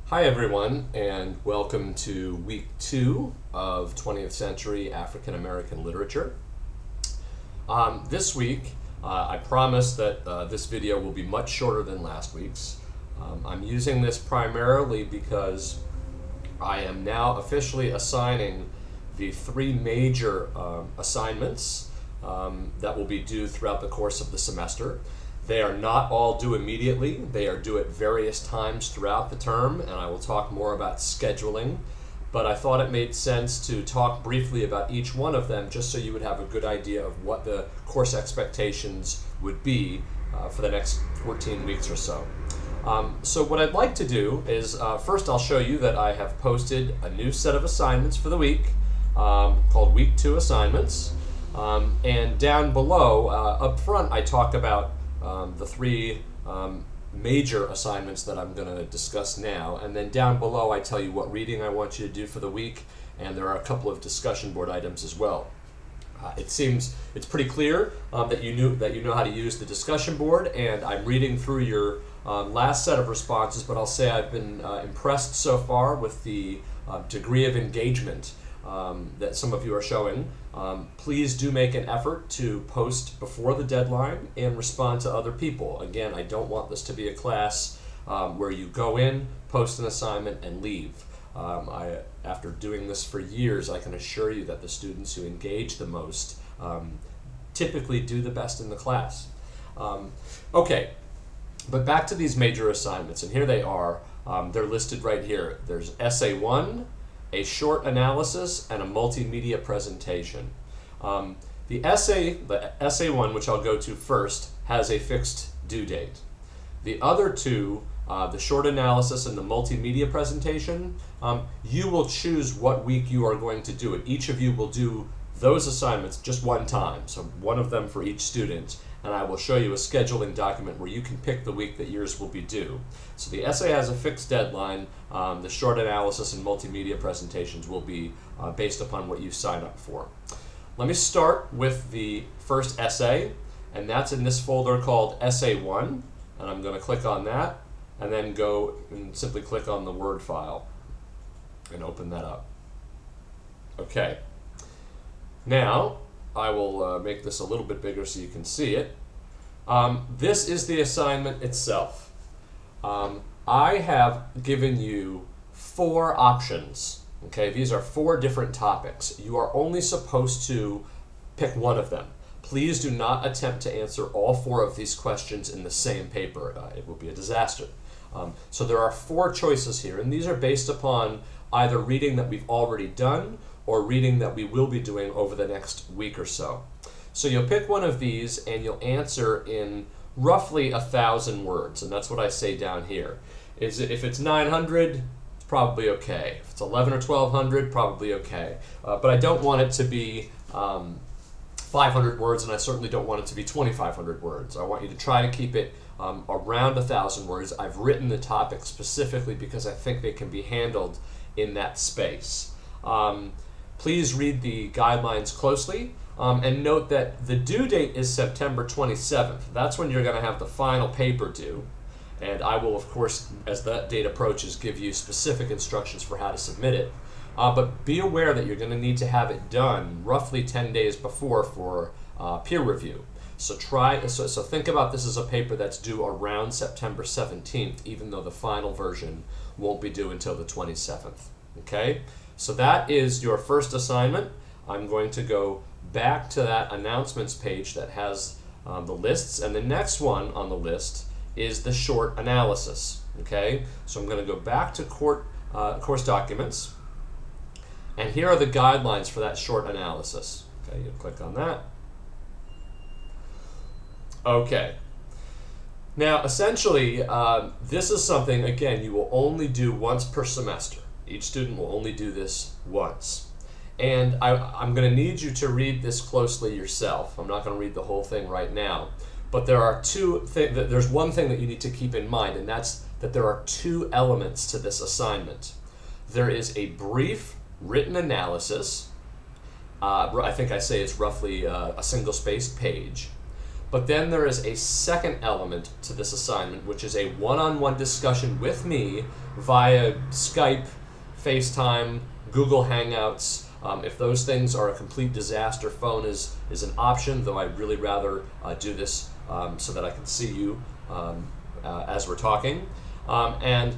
Hi everyone, and welcome to week 2 of 20th century African American literature. This week, I promise that this video will be much shorter than last week's. I'm using this primarily because I am now officially assigning the 3 major assignments that will be due throughout the course of the semester. They are not all due immediately. They are due at various times throughout the term, and I will talk more about scheduling. But I thought it made sense to talk briefly about each one of them just so you would have a good idea of what the course expectations would be for the next 14 weeks or so. So what I'd like to do is, first I'll show you that I have posted a new set of assignments for the week called Week 2 Assignments. And down below, up front, I talk about the 3 major assignments that I'm going to discuss now, and then down below I tell you what reading I want you to do for the week, and there are a couple of discussion board items as well. It seems it's pretty clear that you know how to use the discussion board, and I'm reading through your last set of responses, but I'll say I've been impressed so far with the degree of engagement that some of you are showing. Please do make an effort to post before the deadline and respond to other people. Again, I don't want this to be a class where you go in, post an assignment, and leave. After doing this for years, I can assure you that the students who engage the most typically do the best in the class. Okay, but back to these major assignments, and here they are. They're listed right here. There's Essay 1, a short analysis, and a multimedia presentation. The essay 1, which I'll go to first, has a fixed due date. The other 2, the short analysis and the multimedia presentation, you will choose what week you are going to do it. Each of you will do those assignments just one time, so one of them for each student, and I will show you a scheduling document where you can pick the week that yours will be due. So the essay has a fixed deadline. The short analysis and multimedia presentations will be based upon what you sign up for. Let me start with the first essay, and that's in this folder called Essay 1, and I'm going to click on that, and then go and simply click on the Word file and open that up. Okay. Now, I will make this a little bit bigger so you can see it. This is the assignment itself. I have given you 4 options. Okay, these are 4 different topics. You are only supposed to pick one of them. Please do not attempt to answer all 4 of these questions in the same paper. It will be a disaster. So there are 4 choices here, and these are based upon either reading that we've already done or reading that we will be doing over the next week or so. So you'll pick one of these and you'll answer in roughly 1,000 words, and that's what I say down here. If it's 900, it's probably okay. If it's 11 or 1,200, probably okay. But I don't want it to be 500 words, and I certainly don't want it to be 2,500 words. I want you to try to keep it around 1,000 words. I've written the topic specifically because I think they can be handled in that space. Please read the guidelines closely, and note that the due date is September 27th. That's when you're going to have the final paper due, and I will, of course, as that date approaches, give you specific instructions for how to submit it. But be aware that you're going to need to have it done roughly 10 days before for peer review. So think about this as a paper that's due around September 17th, even though the final version won't be due until the 27th. Okay? So that is your first assignment. I'm going to go back to that announcements page that has the lists, and the next one on the list is the short analysis. Okay? So I'm going to go back to course documents, and here are the guidelines for that short analysis. Okay, you click on that. Okay. Now, essentially, this is something, again, you will only do once per semester. Each student will only do this once. And I'm going to need you to read this closely yourself. I'm not going to read the whole thing right now. But there's one thing that you need to keep in mind, and that's that there are 2 elements to this assignment. There is a brief written analysis. I think I say it's roughly a single-spaced page. But then there is a second element to this assignment, which is a one-on-one discussion with me via Skype, FaceTime, Google Hangouts. If those things are a complete disaster, phone is an option, though I'd really rather do this so that I can see you as we're talking. And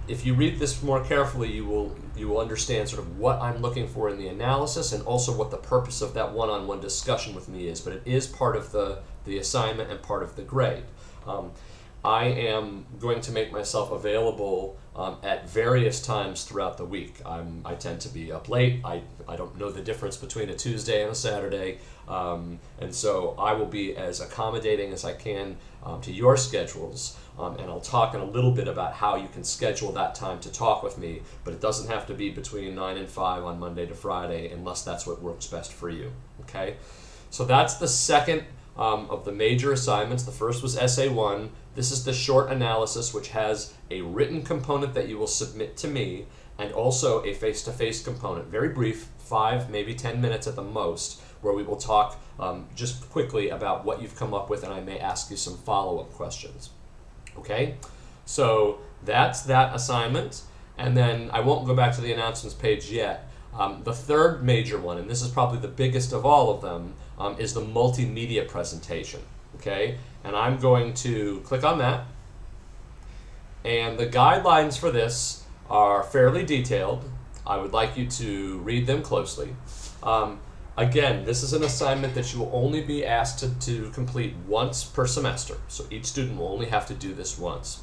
if you read this more carefully, you will understand sort of what I'm looking for in the analysis and also what the purpose of that one-on-one discussion with me is. But it is part of the assignment and part of the grade. I am going to make myself available at various times throughout the week. I tend to be up late. I don't know the difference between a Tuesday and a Saturday. And so I will be as accommodating as I can to your schedules. And I'll talk in a little bit about how you can schedule that time to talk with me, but it doesn't have to be between 9 and 5 on Monday to Friday unless that's what works best for you. Okay? So that's the second of the major assignments. The first was Essay 1. This is the short analysis, which has a written component that you will submit to me and also a face-to-face component. Very brief, 5, maybe 10 minutes at the most, where we will talk just quickly about what you've come up with, and I may ask you some follow-up questions. Okay? So that's that assignment, and then I won't go back to the announcements page yet. The third major one, and this is probably the biggest of all of them, is the multimedia presentation. Okay? And I'm going to click on that. And the guidelines for this are fairly detailed. I would like you to read them closely. Again, this is an assignment that you will only be asked to complete once per semester. So each student will only have to do this once.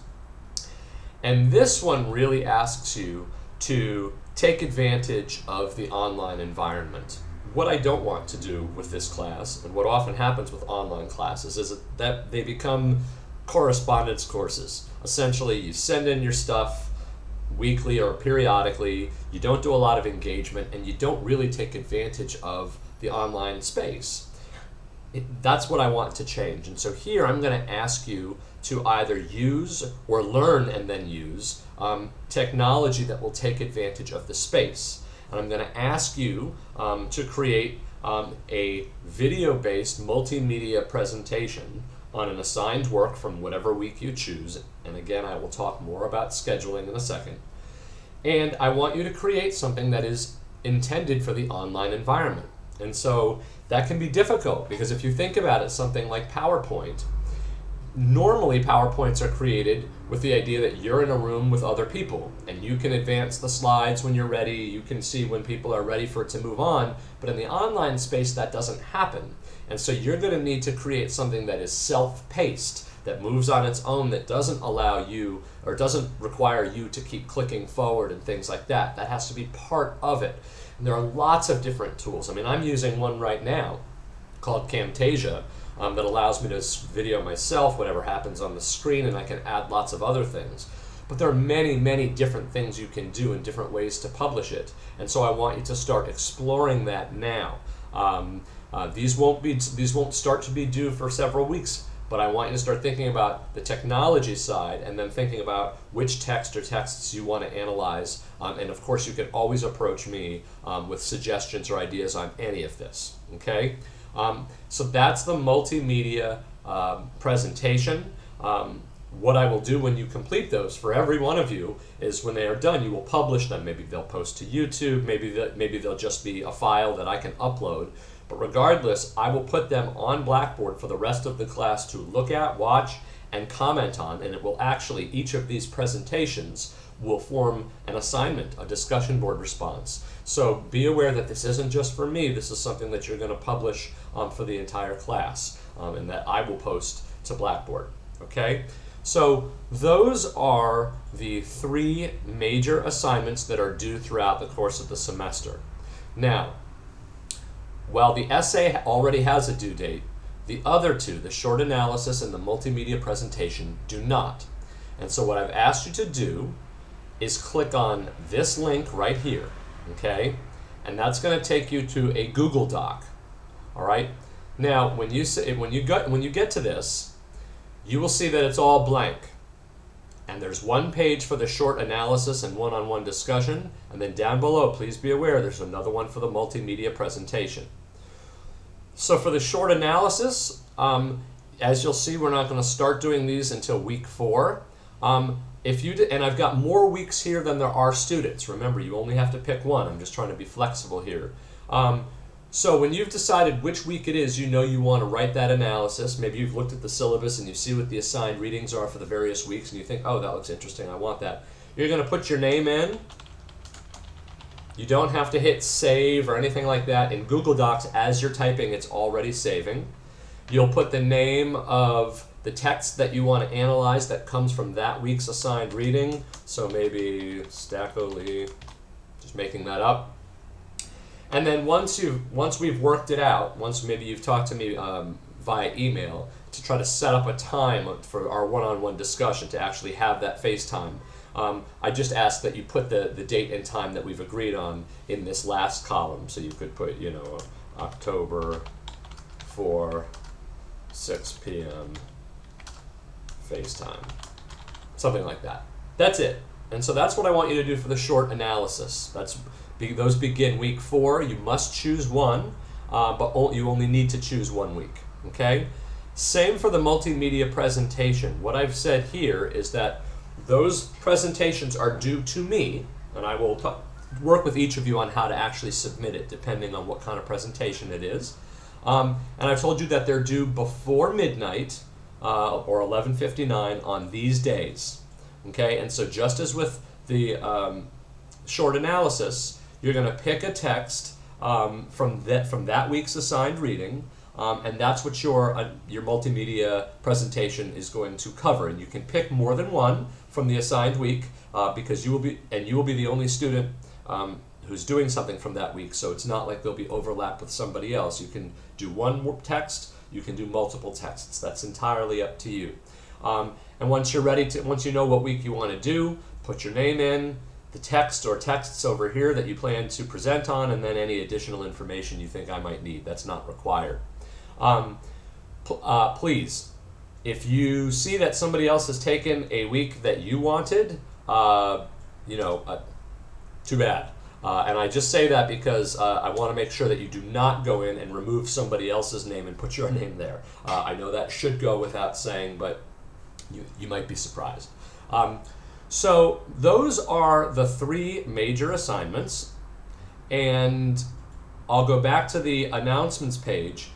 And this one really asks you to take advantage of the online environment. What I don't want to do with this class, and what often happens with online classes, is that they become correspondence courses. Essentially, you send in your stuff weekly or periodically, you don't do a lot of engagement, and you don't really take advantage of the online space. That's what I want to change. And so here I'm going to ask you to either use or learn and then use technology that will take advantage of the space. And I'm going to ask you to create a video-based multimedia presentation on an assigned work from whatever week you choose. And again, I will talk more about scheduling in a second. And I want you to create something that is intended for the online environment. And so that can be difficult because if you think about it, something like PowerPoint, normally PowerPoints are created with the idea that you're in a room with other people and you can advance the slides when you're ready, you can see when people are ready for it to move on, but in the online space that doesn't happen. And so you're going to need to create something that is self-paced, that moves on its own, that doesn't allow you or doesn't require you to keep clicking forward and things like that. That has to be part of it. And there are lots of different tools. I mean, I'm using one right now called Camtasia that allows me to video myself, whatever happens on the screen, and I can add lots of other things. But there are many, many different things you can do and different ways to publish it. And so I want you to start exploring that now. These won't start to be due for several weeks, but I want you to start thinking about the technology side and then thinking about which text or texts you want to analyze. And of course, you can always approach me with suggestions or ideas on any of this. Okay? So that's the multimedia presentation. What I will do when you complete those for every one of you is when they are done, you will publish them. Maybe they'll post to YouTube, maybe they'll just be a file that I can upload. But regardless, I will put them on Blackboard for the rest of the class to look at, watch, and comment on, and it will actually, each of these presentations will form an assignment, a discussion board response. So be aware that this isn't just for me, this is something that you're going to publish for the entire class, and that I will post to Blackboard. Okay? So those are the 3 major assignments that are due throughout the course of the semester. Now, while the essay already has a due date, the other 2, the short analysis and the multimedia presentation, do not. And so what I've asked you to do is click on this link right here, okay? And that's going to take you to a Google Doc. All right? Now, when you get to this, you will see that it's all blank. And there's one page for the short analysis and one-on-one discussion, and then down below, please be aware, there's another one for the multimedia presentation. So for the short analysis, as you'll see, we're not going to start doing these until week 4. And I've got more weeks here than there are students. Remember, you only have to pick one. I'm just trying to be flexible here. So when you've decided which week it is, you know you want to write that analysis. Maybe you've looked at the syllabus and you see what the assigned readings are for the various weeks, and you think, oh, that looks interesting, I want that. You're going to put your name in. You don't have to hit save or anything like that. In Google Docs, as you're typing, it's already saving. You'll put the name of the text that you want to analyze that comes from that week's assigned reading. So maybe Stackley, just making that up. And then once we've worked it out, once maybe you've talked to me via email to try to set up a time for our one-on-one discussion to actually have that FaceTime, I just ask that you put the date and time that we've agreed on in this last column. So you could put, October 4, 6 p.m. FaceTime. Something like that. That's it. And so that's what I want you to do for the short analysis. Those begin week 4. You must choose one, but you only need to choose 1 week. Okay? Same for the multimedia presentation. What I've said here is that those presentations are due to me, and I will work with each of you on how to actually submit it, depending on what kind of presentation it is. And I've told you that they're due before midnight or 11:59 on these days. Okay? And so just as with the short analysis, you're going to pick a text from that week's assigned reading, and that's what your multimedia presentation is going to cover. And you can pick more than one from the assigned week because you will be the only student who's doing something from that week. So it's not like there'll be overlap with somebody else. You can do one text. You can do multiple texts. That's entirely up to you. And once you're ready once you know what week you want to do, put your name in, the text or texts over here that you plan to present on, and then any additional information you think I might need. That's not required. Please, if you see that somebody else has taken a week that you wanted, too bad. And I just say that because I want to make sure that you do not go in and remove somebody else's name and put your name there. I know that should go without saying, but you might be surprised. So those are the 3 major assignments, and I'll go back to the announcements page.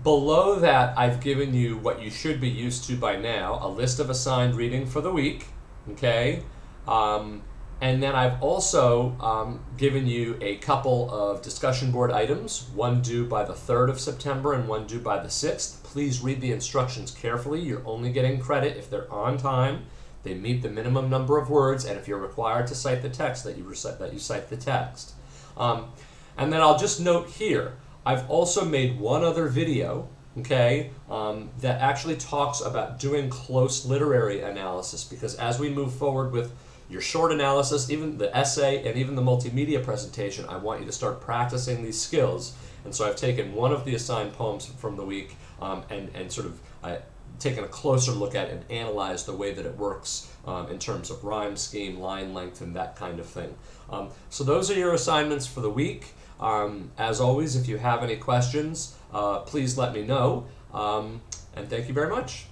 Below that, I've given you what you should be used to by now, a list of assigned reading for the week, okay? And then I've also given you a couple of discussion board items, one due by the 3rd of September and one due by the 6th. Please read the instructions carefully. You're only getting credit if they're on time, they meet the minimum number of words, and if you're required to cite the text, that you cite the text. And then I'll just note here, I've also made one other video, okay, that actually talks about doing close literary analysis, because as we move forward with your short analysis, even the essay, and even the multimedia presentation, I want you to start practicing these skills. And so I've taken one of the assigned poems from the week and sort of taken a closer look at and analyzed the way that it works in terms of rhyme scheme, line length, and that kind of thing. So those are your assignments for the week. As always, if you have any questions, please let me know. And thank you very much.